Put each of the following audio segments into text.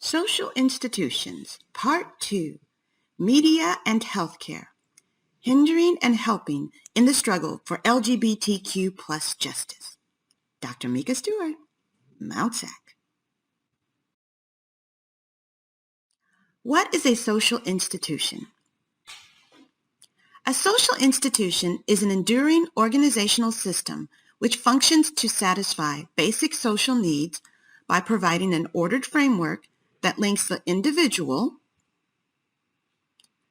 Social Institutions, Part 2, Media and Healthcare, Hindering and Helping in the Struggle for LGBTQ plus Justice. Dr. Mika Stewart, Mount Sac. What is a social institution? A social institution is an enduring organizational system which functions to satisfy basic social needs by providing an ordered framework that links the individual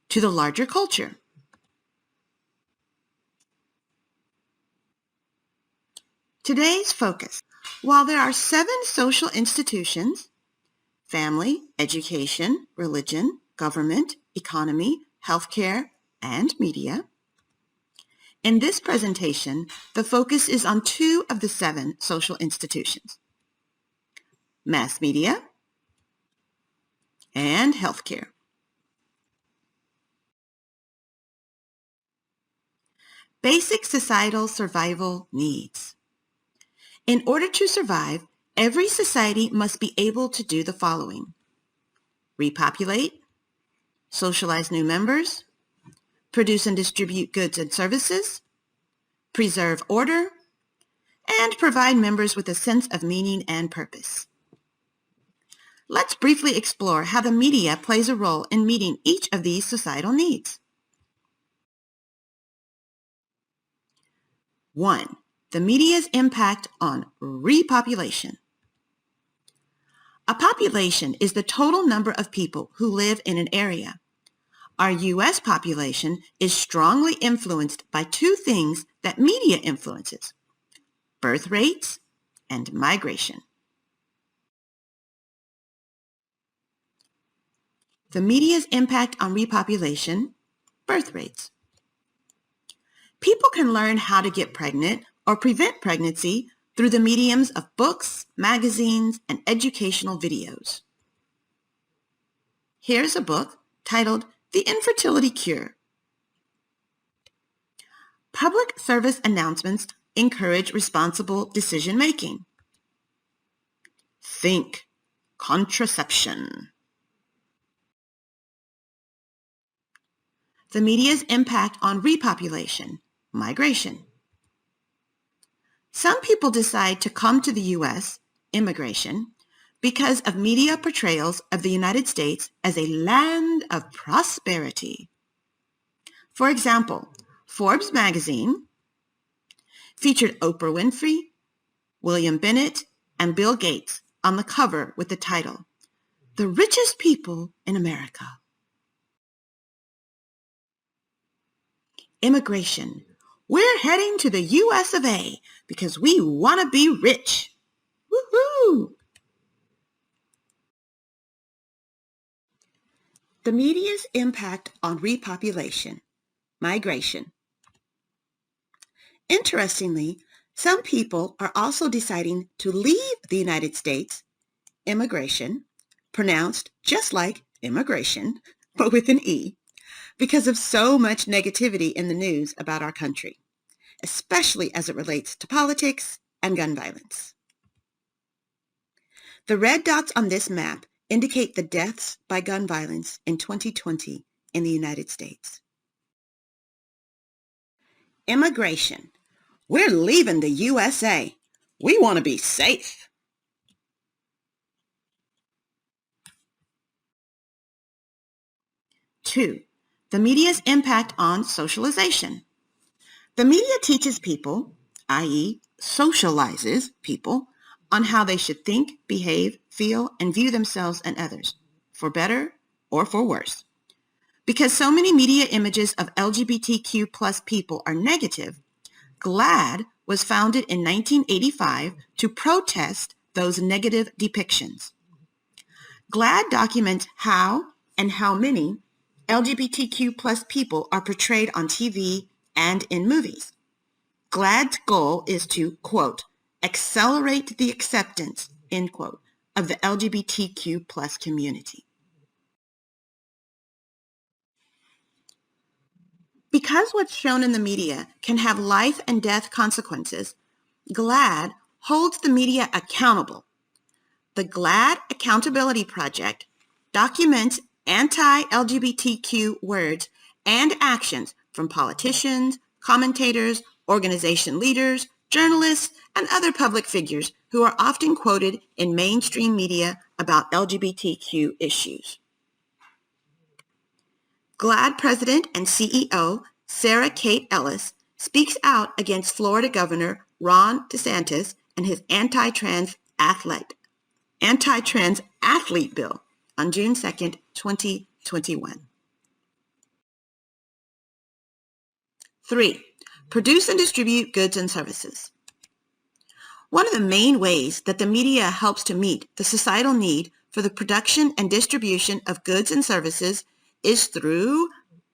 to the larger culture. Today's focus. While there are 7 social institutions, family, education, religion, government, economy, healthcare, and media, in this presentation, the focus is on 2 of the 7 social institutions: mass media and healthcare. Basic societal survival needs. In order to survive, every society must be able to do the following: repopulate, socialize new members, produce and distribute goods and services, preserve order, and provide members with a sense of meaning and purpose. Let's briefly explore how the media plays a role in meeting each of these societal needs. 1. The media's impact on repopulation. A population is the total number of people who live in an area. Our U.S. population is strongly influenced by 2 things that media influences: birth rates and migration. The media's impact on repopulation, birth rates. People can learn how to get pregnant or prevent pregnancy through the mediums of books, magazines, and educational videos. Here's a book titled The Infertility Cure. Public service announcements encourage responsible decision-making. Think contraception. The media's impact on repopulation, migration. Some people decide to come to the U.S., immigration, because of media portrayals of the United States as a land of prosperity. For example, Forbes magazine featured Oprah Winfrey, William Bennett, and Bill Gates on the cover with the title, "The Richest People in America." Immigration. We're heading to the U.S. of A. because we want to be rich. Woohoo! The media's impact on repopulation, migration. Interestingly, some people are also deciding to leave the United States, immigration, pronounced just like immigration, but with an E, because of so much negativity in the news about our country, especially as it relates to politics and gun violence. The red dots on this map indicate the deaths by gun violence in 2020 in the United States. Immigration. We're leaving the USA. We want to be safe. Two, the media's impact on socialization. The media teaches people, i.e., socializes people, on how they should think, behave, feel, and view themselves and others, for better or for worse. Because so many media images of LGBTQ plus people are negative, GLAAD was founded in 1985 to protest those negative depictions. GLAAD documents how and how many LGBTQ plus people are portrayed on TV and in movies. GLAAD's goal is to, quote, accelerate the acceptance, end quote, of the LGBTQ plus community. Because what's shown in the media can have life and death consequences, GLAAD holds the media accountable The GLAAD Accountability Project documents anti-LGBTQ words and actions from politicians, commentators, organization leaders, journalists, and other public figures who are often quoted in mainstream media about LGBTQ issues. GLAAD President and CEO Sarah Kate Ellis speaks out against Florida Governor Ron DeSantis and his anti-trans athlete bill on June 2nd, 2021. 3. Produce and distribute goods and services. One of the main ways that the media helps to meet the societal need for the production and distribution of goods and services is through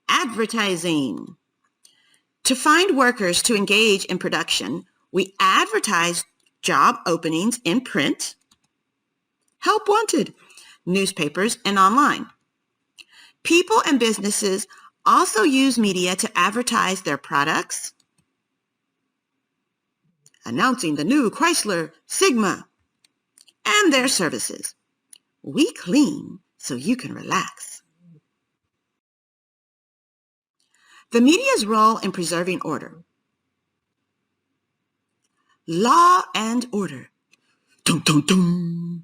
advertising. To find workers to engage in production, we advertise job openings in print, help wanted, newspapers, and online. People and businesses also use media to advertise their products, announcing the new Chrysler Sigma, and their services. We clean so you can relax. The media's role in preserving order. Law and order. Dun, dun, dun.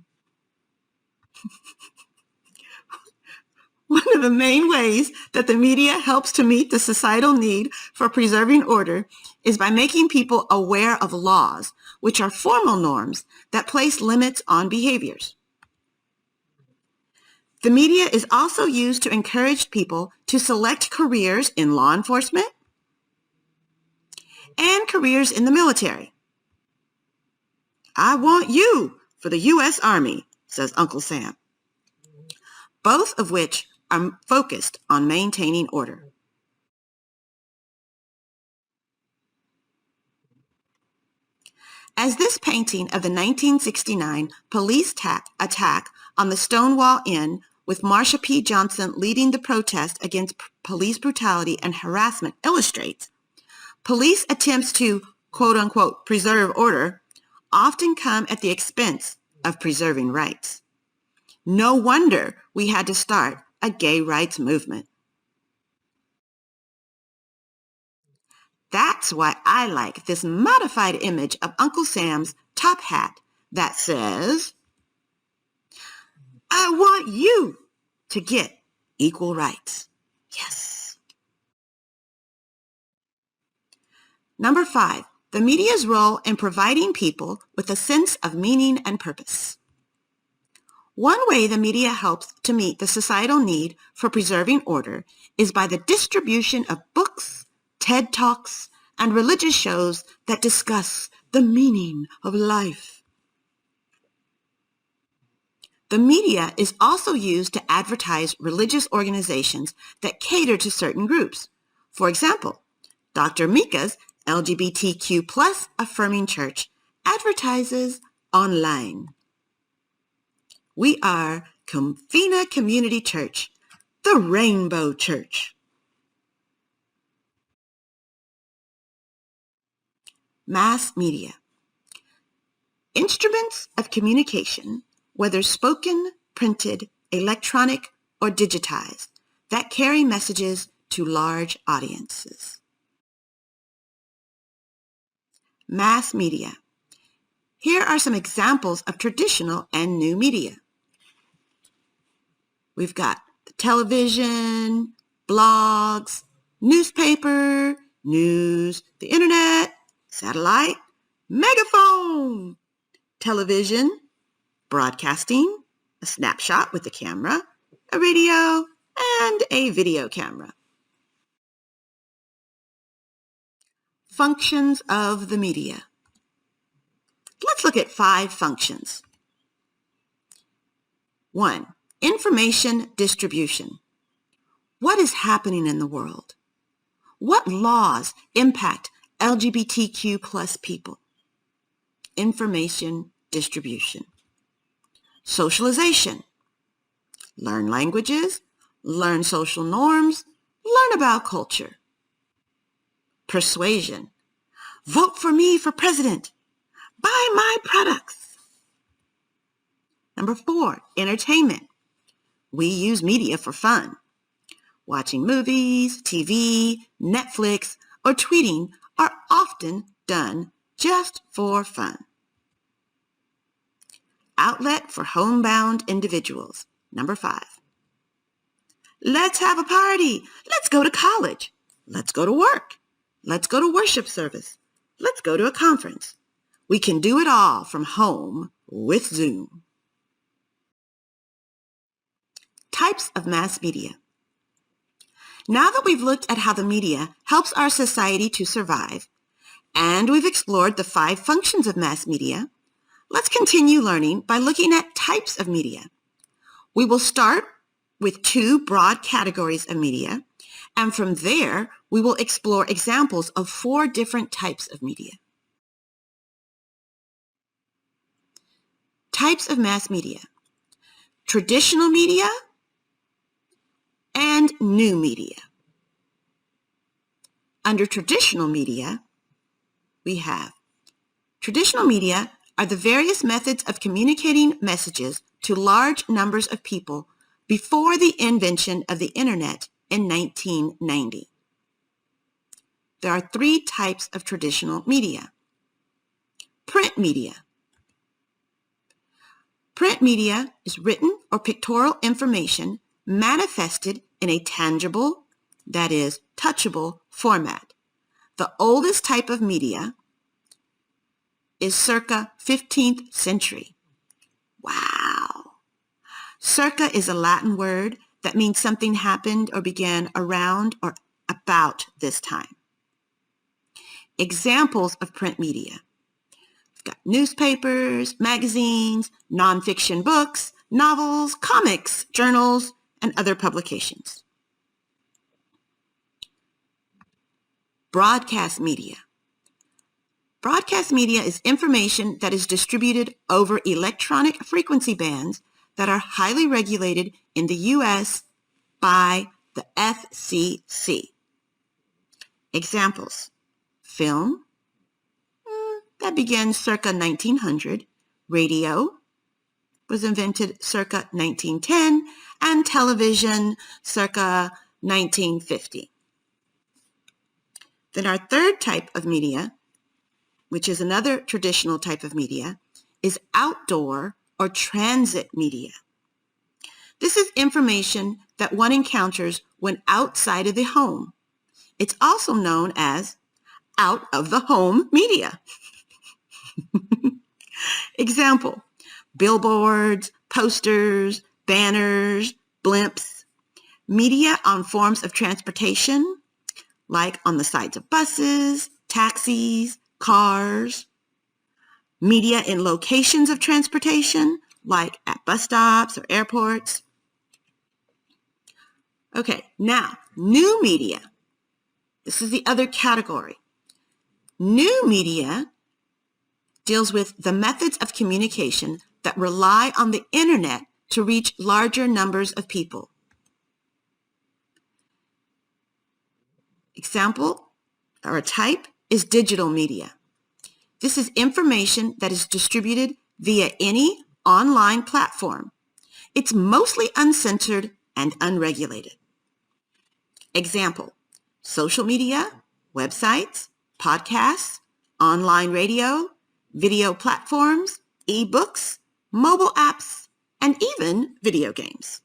One of the main ways that the media helps to meet the societal need for preserving order is by making people aware of laws, which are formal norms that place limits on behaviors. The media is also used to encourage people to select careers in law enforcement and careers in the military. I want you for the U.S. Army, says Uncle Sam. Both of which are focused on maintaining order. As this painting of the 1969 police attack on the Stonewall Inn with Marsha P. Johnson leading the protest against police brutality and harassment illustrates, police attempts to, quote-unquote, preserve order often come at the expense of preserving rights. No wonder we had to start a gay rights movement. That's why I like this modified image of Uncle Sam's top hat that says, I want you to get equal rights. Yes. Number 5, the media's role in providing people with a sense of meaning and purpose. One way the media helps to meet the societal need for preserving order is by the distribution of books, TED Talks, and religious shows that discuss the meaning of life. The media is also used to advertise religious organizations that cater to certain groups. For example, Dr. Mika's LGBTQ plus affirming church advertises online. We are Confina Community Church, the Rainbow Church. Mass media. Instruments of communication, whether spoken, printed, electronic, or digitized, that carry messages to large audiences. Mass media. Here are some examples of traditional and new media. We've got the television, blogs, newspaper, news, the internet, satellite, megaphone, television, broadcasting, a snapshot with the camera, a radio, and a video camera. Functions of the media. Let's look at 5 functions. 1. Information distribution. What is happening in the world? What laws impact LGBTQ plus people? Information distribution. Socialization. Learn languages, learn social norms, learn about culture. Persuasion. Vote for me for president. Buy my products. Number 4, entertainment. We use media for fun. Watching movies, TV, Netflix, or tweeting are often done just for fun. Outlet for homebound individuals. Number 5. Let's have a party. Let's go to college. Let's go to work. Let's go to worship service. Let's go to a conference. We can do it all from home with Zoom. Types of mass media. Now that we've looked at how the media helps our society to survive, and we've explored the 5 functions of mass media, let's continue learning by looking at types of media. We will start with 2 broad categories of media, and from there, we will explore examples of 4 different types of media. Types of mass media. Traditional media and new media. Under traditional media, we have traditional media are the various methods of communicating messages to large numbers of people before the invention of the internet in 1990. There are 3 types of traditional media. Print media. Print media is written or pictorial information manifested in a tangible, that is, touchable format. The oldest type of media is circa 15th century. Wow! Circa is a Latin word that means something happened or began around or about this time. Examples of print media. We've got newspapers, magazines, nonfiction books, novels, comics, journals, and other publications. Broadcast media. Broadcast media is information that is distributed over electronic frequency bands that are highly regulated in the U.S. by the FCC. Examples: film, that began circa 1900, radio was invented circa 1910, and television circa 1950. Then our third type of media, which is another traditional type of media, is outdoor or transit media. This is information that one encounters when outside of the home. It's also known as out of the home media. Example: billboards, posters, banners, blimps, media on forms of transportation, like on the sides of buses, taxis, cars, media in locations of transportation, like at bus stops or airports. Okay, now, new media. This is the other category. New media deals with the methods of communication that rely on the internet to reach larger numbers of people. Example or a type is digital media. This is information that is distributed via any online platform. It's mostly uncensored and unregulated. Example: social media, websites, podcasts, online radio, video platforms, e-books, mobile apps, and even video games.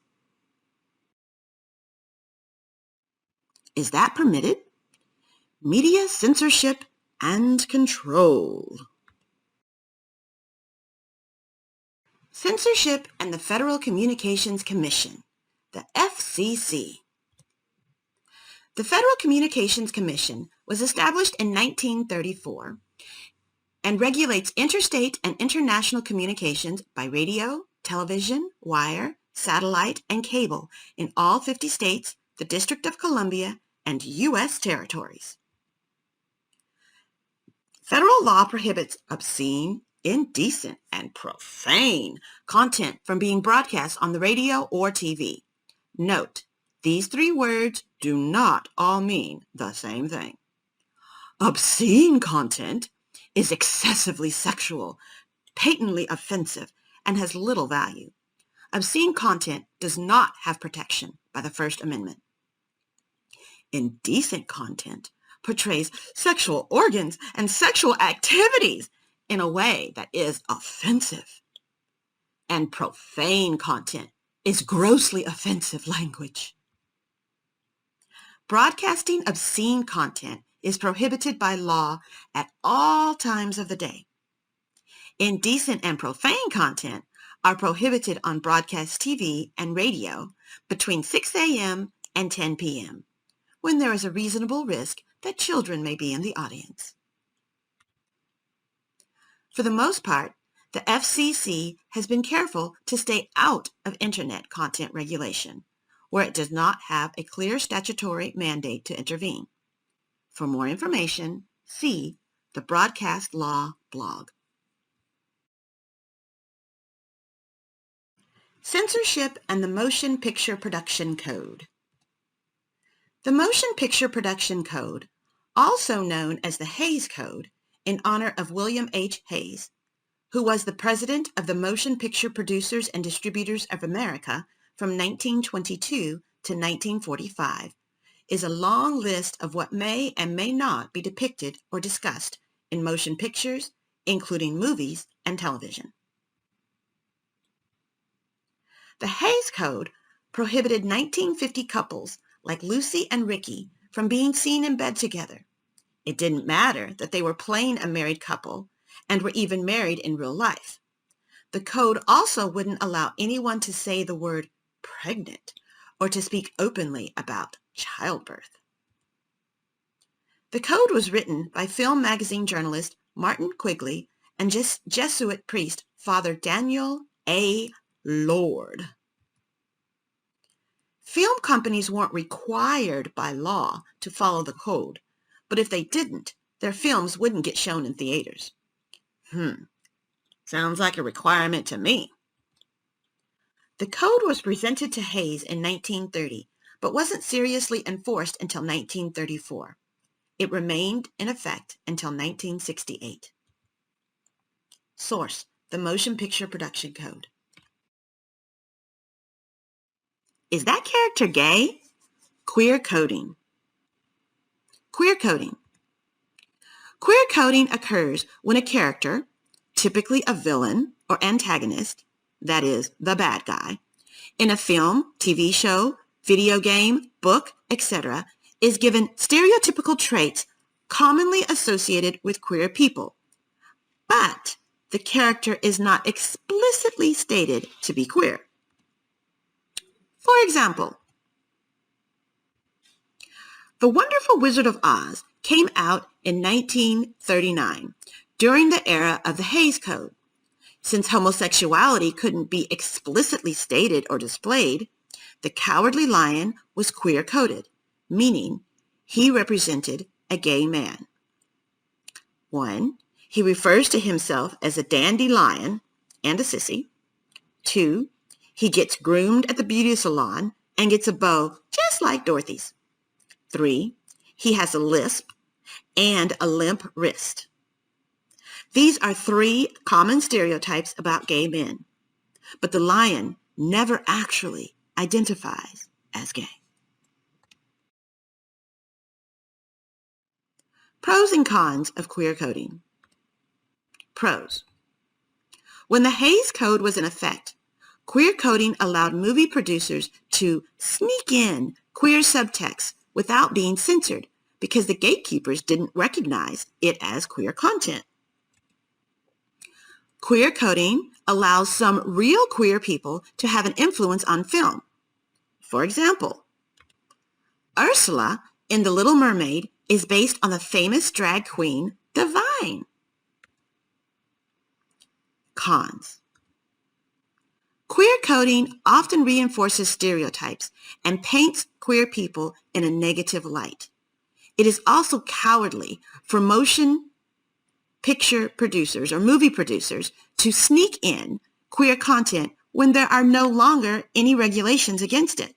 Is that permitted? Media censorship and control. Censorship and the Federal Communications Commission, the FCC. The Federal Communications Commission was established in 1934 and regulates interstate and international communications by radio, television, wire, satellite, and cable in all 50 states, the District of Columbia, and U.S. territories. Federal law prohibits obscene, indecent, and profane content from being broadcast on the radio or TV. Note, these 3 words do not all mean the same thing. Obscene content is excessively sexual, patently offensive, and has little value. Obscene content does not have protection by the First Amendment. Indecent content portrays sexual organs and sexual activities in a way that is offensive. And profane content is grossly offensive language. Broadcasting obscene content is prohibited by law at all times of the day. Indecent and profane content are prohibited on broadcast TV and radio between 6 a.m. and 10 p.m., when there is a reasonable risk that children may be in the audience. For the most part, the FCC has been careful to stay out of Internet content regulation, where it does not have a clear statutory mandate to intervene. For more information, see the Broadcast Law blog. Censorship and the Motion Picture Production Code. The Motion Picture Production Code, also known as the Hays Code, in honor of William H. Hays, who was the president of the Motion Picture Producers and Distributors of America from 1922 to 1945, is a long list of what may and may not be depicted or discussed in motion pictures, including movies and television. The Hays Code prohibited 1950 couples like Lucy and Ricky from being seen in bed together. It didn't matter that they were playing a married couple and were even married in real life. The code also wouldn't allow anyone to say the word pregnant or to speak openly about childbirth. The code was written by film magazine journalist Martin Quigley and Jesuit priest Father Daniel A. Lord. Film companies weren't required by law to follow the code, but if they didn't, their films wouldn't get shown in theaters. Sounds like a requirement to me. The code was presented to Hays in 1930, but wasn't seriously enforced until 1934. It remained in effect until 1968. Source: the Motion Picture Production Code. Is that character gay? Queer coding. Queer coding. Queer coding occurs when a character, typically a villain or antagonist, that is, the bad guy, in a film, TV show, video game, book, etc., is given stereotypical traits commonly associated with queer people, but the character is not explicitly stated to be queer. For example, The Wonderful Wizard of Oz came out in 1939 during the era of the Hays Code. Since homosexuality couldn't be explicitly stated or displayed, the Cowardly Lion was queer-coded, meaning he represented a gay man. 1. He refers to himself as a dandy lion and a sissy. 2. He gets groomed at the beauty salon and gets a bow just like Dorothy's. 3. He has a lisp and a limp wrist. These are 3 common stereotypes about gay men, but the lion never actually identifies as gay. Pros and cons of queer coding. Pros. When the Hays Code was in effect, queer coding allowed movie producers to sneak in queer subtext without being censored because the gatekeepers didn't recognize it as queer content. Queer coding allows some real queer people to have an influence on film. For example, Ursula in The Little Mermaid is based on the famous drag queen Divine. Cons. Queer coding often reinforces stereotypes and paints queer people in a negative light. It is also cowardly for motion picture producers or movie producers to sneak in queer content when there are no longer any regulations against it.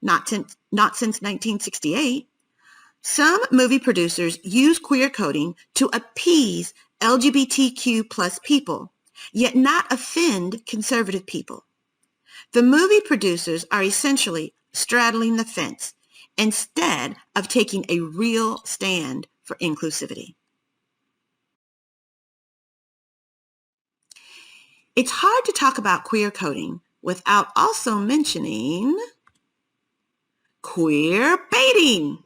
Not since 1968. Some movie producers use queer coding to appease LGBTQ plus people yet not offend conservative people. The movie producers are essentially straddling the fence instead of taking a real stand for inclusivity. It's hard to talk about queer coding without also mentioning queer baiting.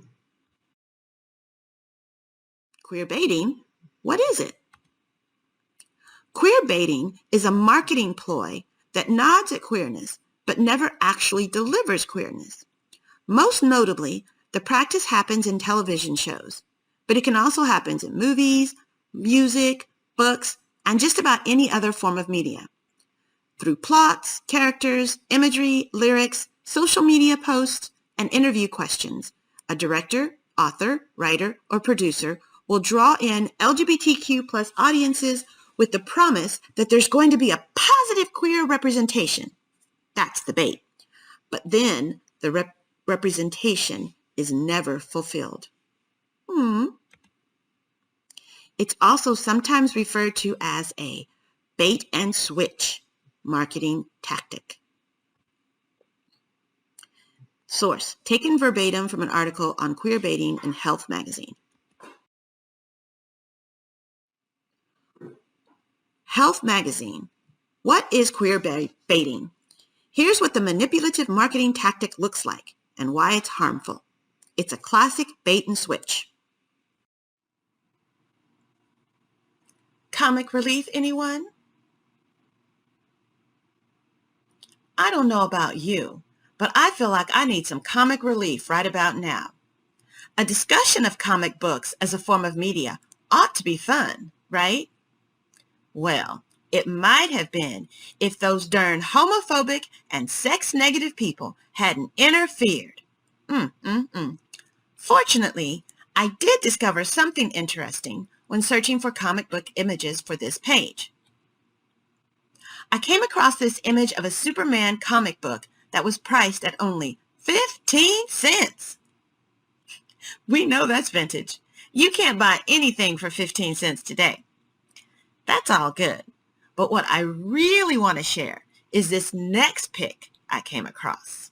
Queer baiting? What is it? Queer baiting is a marketing ploy that nods at queerness but never actually delivers queerness. Most notably, the practice happens in television shows, but it can also happen in movies, music, books, and just about any other form of media. Through plots, characters, imagery, lyrics, social media posts, and interview questions, a director, author, writer, or producer will draw in LGBTQ plus audiences with the promise that there's going to be a positive queer representation. That's the bait. But then the representation is never fulfilled. It's also sometimes referred to as a bait and switch marketing tactic. Source, taken verbatim from an article on queer baiting in Health magazine. Health magazine. What is queer baiting? Here's what the manipulative marketing tactic looks like and why it's harmful. It's a classic bait and switch. Comic relief, anyone? I don't know about you, but I feel like I need some comic relief right about now. A discussion of comic books as a form of media ought to be fun, right? Well, it might have been if those darn homophobic and sex-negative people hadn't interfered. Fortunately, I did discover something interesting when searching for comic book images for this page. I came across this image of a Superman comic book that was priced at only 15 cents. We know that's vintage. You can't buy anything for 15 cents today. That's all good. But what I really want to share is this next pic I came across.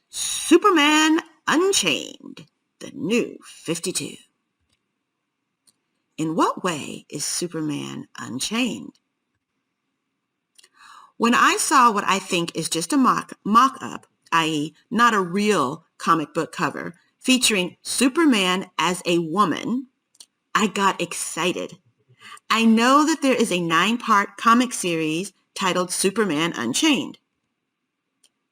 Superman Unchained, the new 52. In what way is Superman unchained? When I saw what I think is just a mock-up, i.e. not a real comic book cover, featuring Superman as a woman, I got excited. I know that there is a 9-part comic series titled Superman Unchained.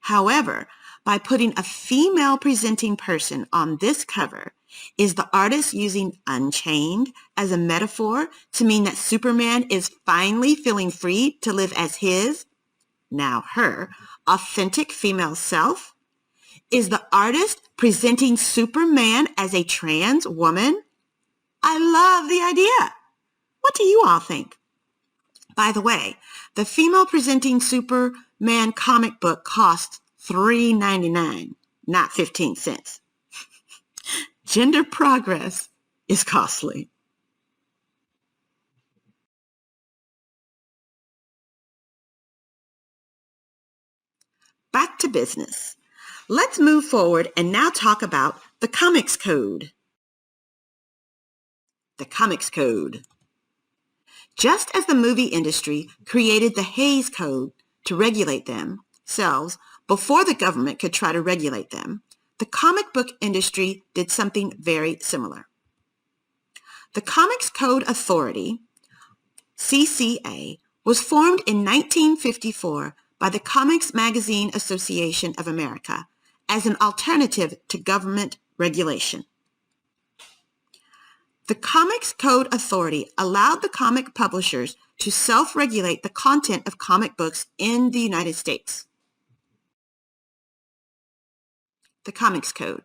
However, by putting a female presenting person on this cover, is the artist using unchained as a metaphor to mean that Superman is finally feeling free to live as his, now her, authentic female self? Is the artist presenting Superman as a trans woman? I love the idea. What do you all think? By the way, the female presenting Superman comic book costs $3.99, not 15 cents. Gender progress is costly. Back to business. Let's move forward and now talk about the Comics Code. The Comics Code. Just as the movie industry created the Hays Code to regulate themselves before the government could try to regulate them, the comic book industry did something very similar. The Comics Code Authority, CCA, was formed in 1954 by the Comics Magazine Association of America as an alternative to government regulation. The Comics Code Authority allowed the comic publishers to self-regulate the content of comic books in the United States. The Comics Code.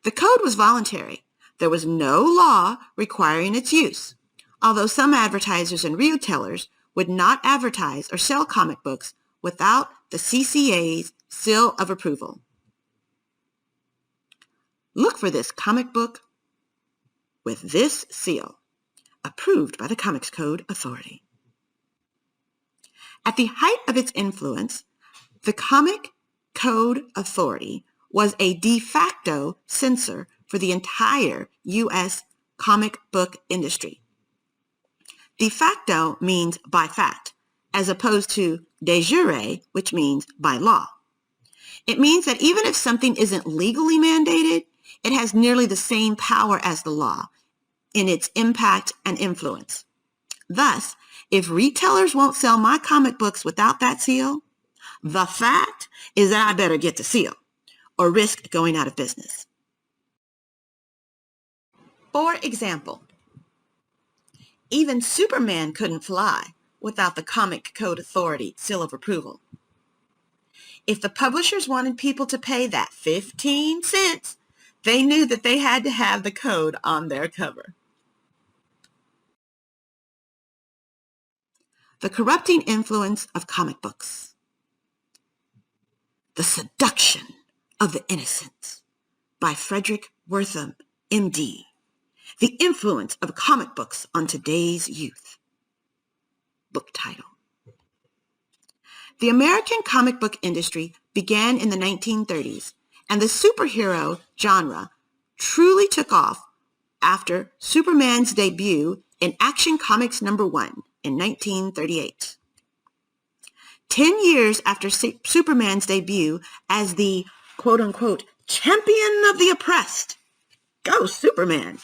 The code was voluntary. There was no law requiring its use, although some advertisers and retailers would not advertise or sell comic books without the CCA's seal of approval. Look for this comic book with this seal, approved by the Comics Code Authority. At the height of its influence, the Comic Code Authority was a de facto censor for the entire U.S. comic book industry. De facto means by fact, as opposed to de jure, which means by law. It means that even if something isn't legally mandated, it has nearly the same power as the law in its impact and influence. Thus, if retailers won't sell my comic books without that seal, the fact is that I better get the seal or risk going out of business. For example, even Superman couldn't fly without the Comic Code Authority seal of approval. If the publishers wanted people to pay that 15 cents, they knew that they had to have the code on their cover. The corrupting influence of comic books. The Seduction of the Innocent by Frederick Wortham, M.D. The Influence of Comic Books on Today's Youth. Book title. The American comic book industry began in the 1930s, and the superhero genre truly took off after Superman's debut in Action Comics #1 in 1938. 10 years after Superman's debut as the quote-unquote champion of the oppressed, go Superman,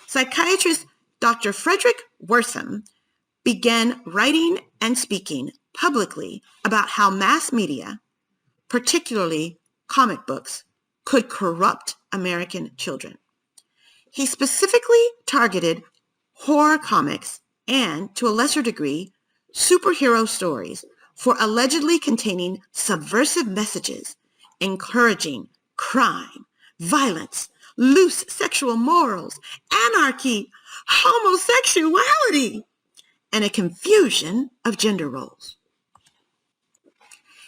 psychiatrist Dr. Frederick Wortham began writing and speaking publicly about how mass media, particularly comic books, could corrupt American children. He specifically targeted horror comics and, to a lesser degree, superhero stories for allegedly containing subversive messages encouraging crime, violence, loose sexual morals, anarchy, homosexuality, and a confusion of gender roles.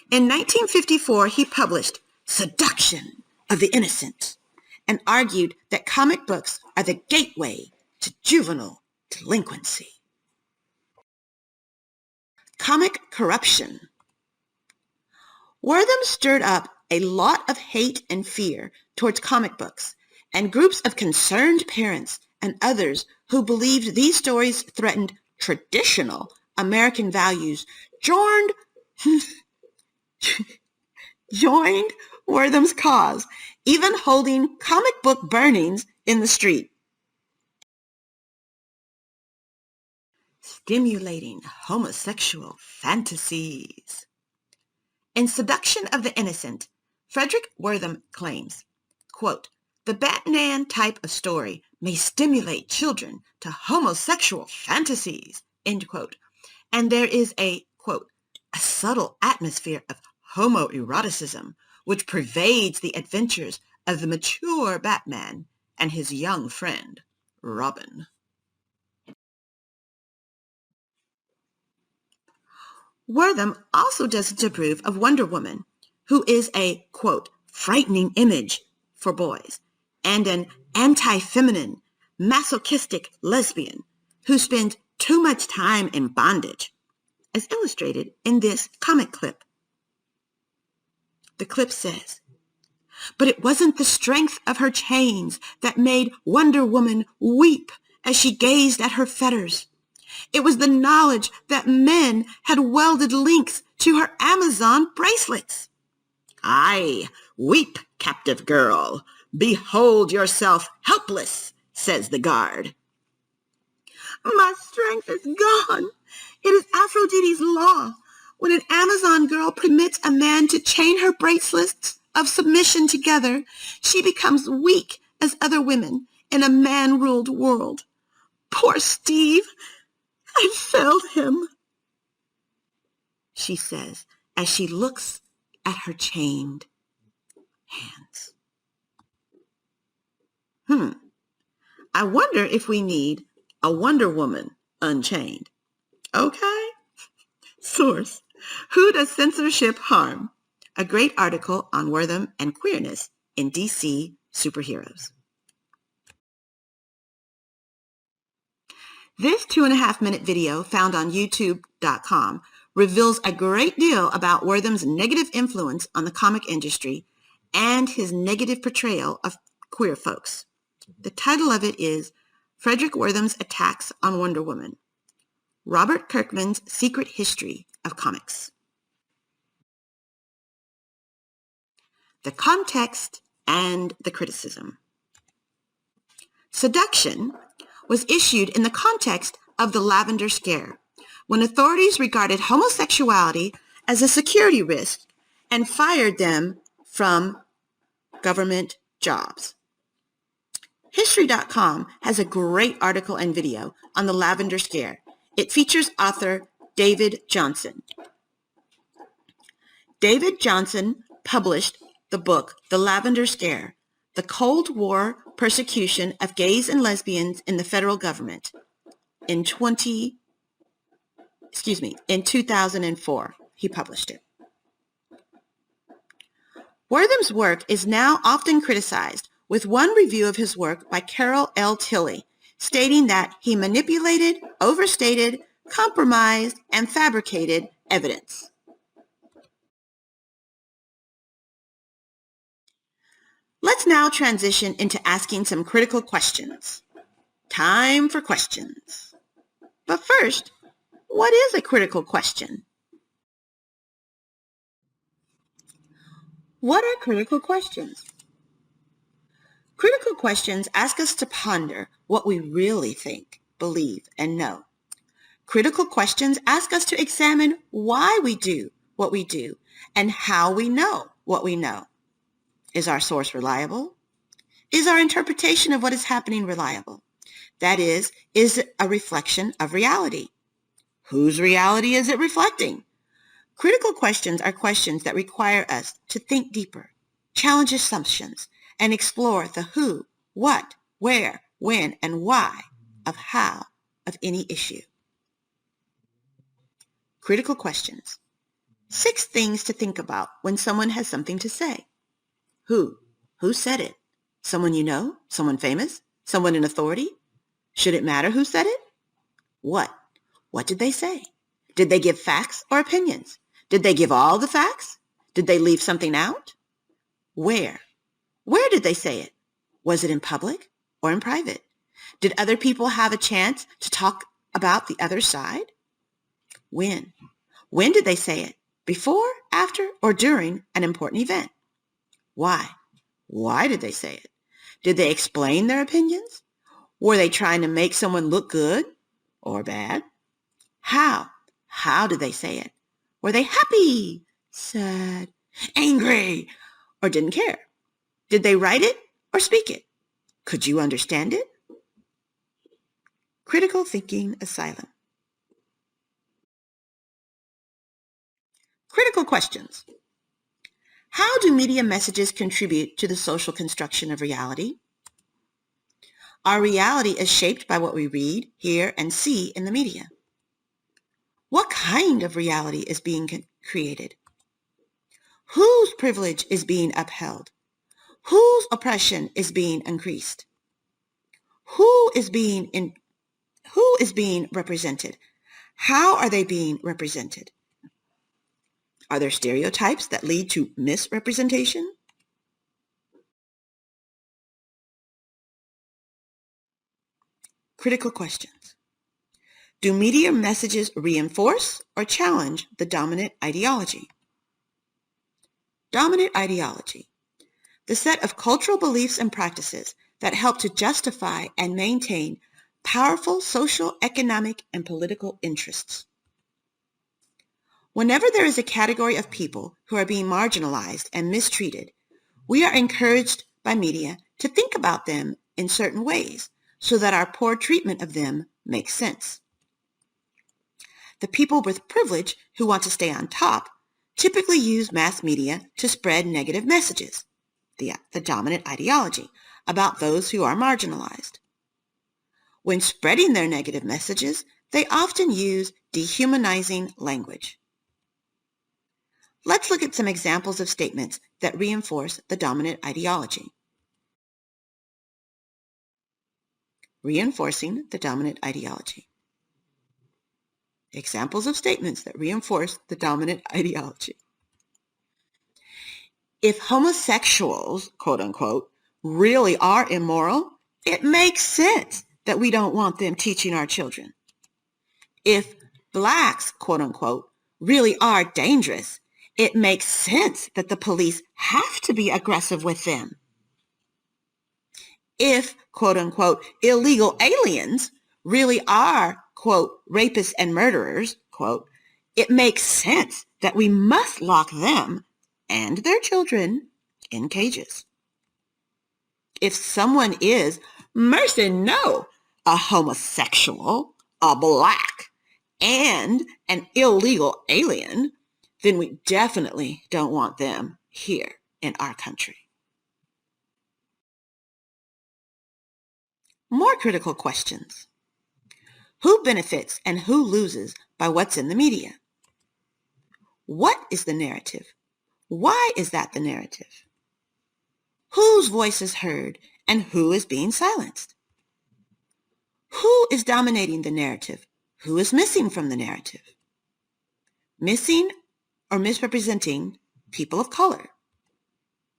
In 1954, he published Seduction of the Innocent and argued that comic books are the gateway to juvenile delinquency. Comic corruption. Wortham stirred up a lot of hate and fear towards comic books, and groups of concerned parents and others who believed these stories threatened traditional American values joined Wortham's cause, even holding comic book burnings in the street. Stimulating homosexual fantasies. In Seduction of the Innocent, Frederick Wortham claims, quote, the Batman type of story may stimulate children to homosexual fantasies, end quote, and there is a, quote, a subtle atmosphere of homoeroticism which pervades the adventures of the mature Batman and his young friend, Robin. Wortham also doesn't approve of Wonder Woman, who is a, quote, frightening image for boys, and an anti-feminine, masochistic lesbian who spends too much time in bondage, as illustrated in this comic clip. The clip says, but it wasn't the strength of her chains that made Wonder Woman weep as she gazed at her fetters. It was the knowledge that men had welded links to her Amazon bracelets. Aye, weep, captive girl. Behold yourself helpless, says the guard. My strength is gone. It is Aphrodite's law. When an Amazon girl permits a man to chain her bracelets of submission together, she becomes weak as other women in a man-ruled world. Poor Steve. I failed him, she says as she looks at her chained hands. I wonder if we need a Wonder Woman Unchained. Okay. Source: Who Does Censorship Harm? A great article on Wortham and queerness in DC Superheroes. This 2.5-minute video found on youtube.com reveals a great deal about Wortham's negative influence on the comic industry and his negative portrayal of queer folks. The title of it is Frederick Wortham's Attacks on Wonder Woman, Robert Kirkman's Secret History of Comics. The context and the criticism. Seduction was issued in the context of the Lavender Scare, when authorities regarded homosexuality as a security risk and fired them from government jobs. History.com has a great article and video on the Lavender Scare. It features author David Johnson. David Johnson published the book The Lavender Scare, The Cold War Persecution of Gays and Lesbians in the Federal Government in 2004. He published it. Wortham's work is now often criticized, with one review of his work by Carol L. Tilley stating that he manipulated, overstated, compromised, and fabricated evidence. Let's now transition into asking some critical questions. Time for questions. But first, what is a critical question? What are critical questions? Critical questions ask us to ponder what we really think, believe, and know. Critical questions ask us to examine why we do what we do and how we know what we know. Is our source reliable? Is our interpretation of what is happening reliable? That is it a reflection of reality? Whose reality is it reflecting? Critical questions are questions that require us to think deeper, challenge assumptions, and explore the who, what, where, when, and why of how of any issue. Critical questions. 6 things to think about when someone has something to say. Who? Who said it? Someone you know? Someone famous? Someone in authority? Should it matter who said it? What? What did they say? Did they give facts or opinions? Did they give all the facts? Did they leave something out? Where? Where did they say it? Was it in public or in private? Did other people have a chance to talk about the other side? When? When did they say it? Before, after, or during an important event? Why? Why did they say it? Did they explain their opinions? Were they trying to make someone look good or bad? How? How did they say it? Were they happy, sad, angry, or didn't care? Did they write it or speak it? Could you understand it? Critical thinking asylum. Critical questions. How do media messages contribute to the social construction of reality? Our reality is shaped by what we read, hear, and see in the media. What kind of reality is being created? Whose privilege is being upheld? Whose oppression is being increased? Who is being represented? How are they being represented? Are there stereotypes that lead to misrepresentation? Critical questions. Do media messages reinforce or challenge the dominant ideology? Dominant ideology. The set of cultural beliefs and practices that help to justify and maintain powerful social, economic, and political interests. Whenever there is a category of people who are being marginalized and mistreated, we are encouraged by media to think about them in certain ways so that our poor treatment of them makes sense. The people with privilege who want to stay on top typically use mass media to spread negative messages, the dominant ideology, about those who are marginalized. When spreading their negative messages, they often use dehumanizing language. Let's look at some examples of statements that reinforce the dominant ideology. Reinforcing the dominant ideology. Examples of statements that reinforce the dominant ideology. If homosexuals, quote unquote, really are immoral, it makes sense that we don't want them teaching our children. If blacks, quote unquote, really are dangerous, it makes sense that the police have to be aggressive with them. If, quote unquote, illegal aliens really are, quote, rapists and murderers, quote, it makes sense that we must lock them and their children in cages. If someone is, mercy no, a homosexual, a black, and an illegal alien, then we definitely don't want them here in our country. More critical questions. Who benefits and who loses by what's in the media? What is the narrative? Why is that the narrative? Whose voice is heard and who is being silenced? Who is dominating the narrative? Who is missing from the narrative? Missing or misrepresenting people of color.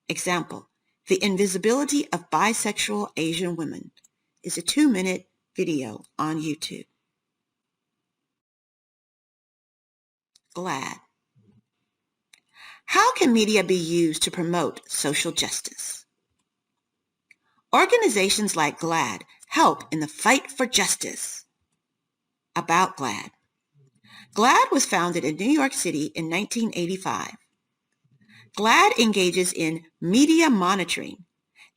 Example, the invisibility of bisexual Asian women is a 2-minute video on YouTube. GLAAD. How can media be used to promote social justice? Organizations like GLAAD help in the fight for justice. About GLAAD. GLAAD was founded in New York City in 1985. GLAAD engages in media monitoring.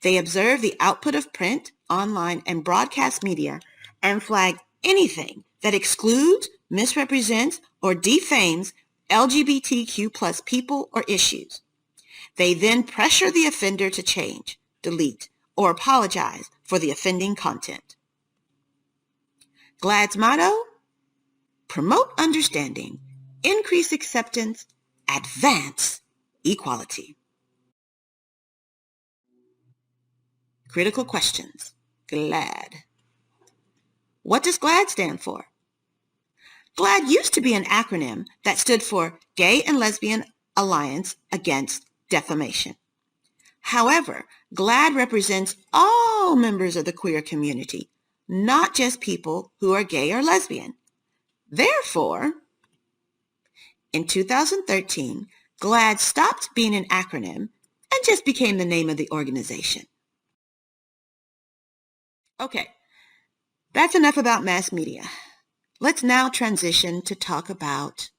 They observe the output of print, online, and broadcast media and flag anything that excludes, misrepresents, or defames LGBTQ plus people or issues. They then pressure the offender to change, delete, or apologize for the offending content. GLAAD's motto: promote understanding, increase acceptance, advance equality. Critical questions. GLAAD. What does GLAAD stand for? GLAAD used to be an acronym that stood for Gay and Lesbian Alliance Against Defamation. However, GLAAD represents all members of the queer community, not just people who are gay or lesbian. Therefore, in 2013, GLAAD stopped being an acronym and just became the name of the organization. Okay, that's enough about mass media. Let's now transition to talk about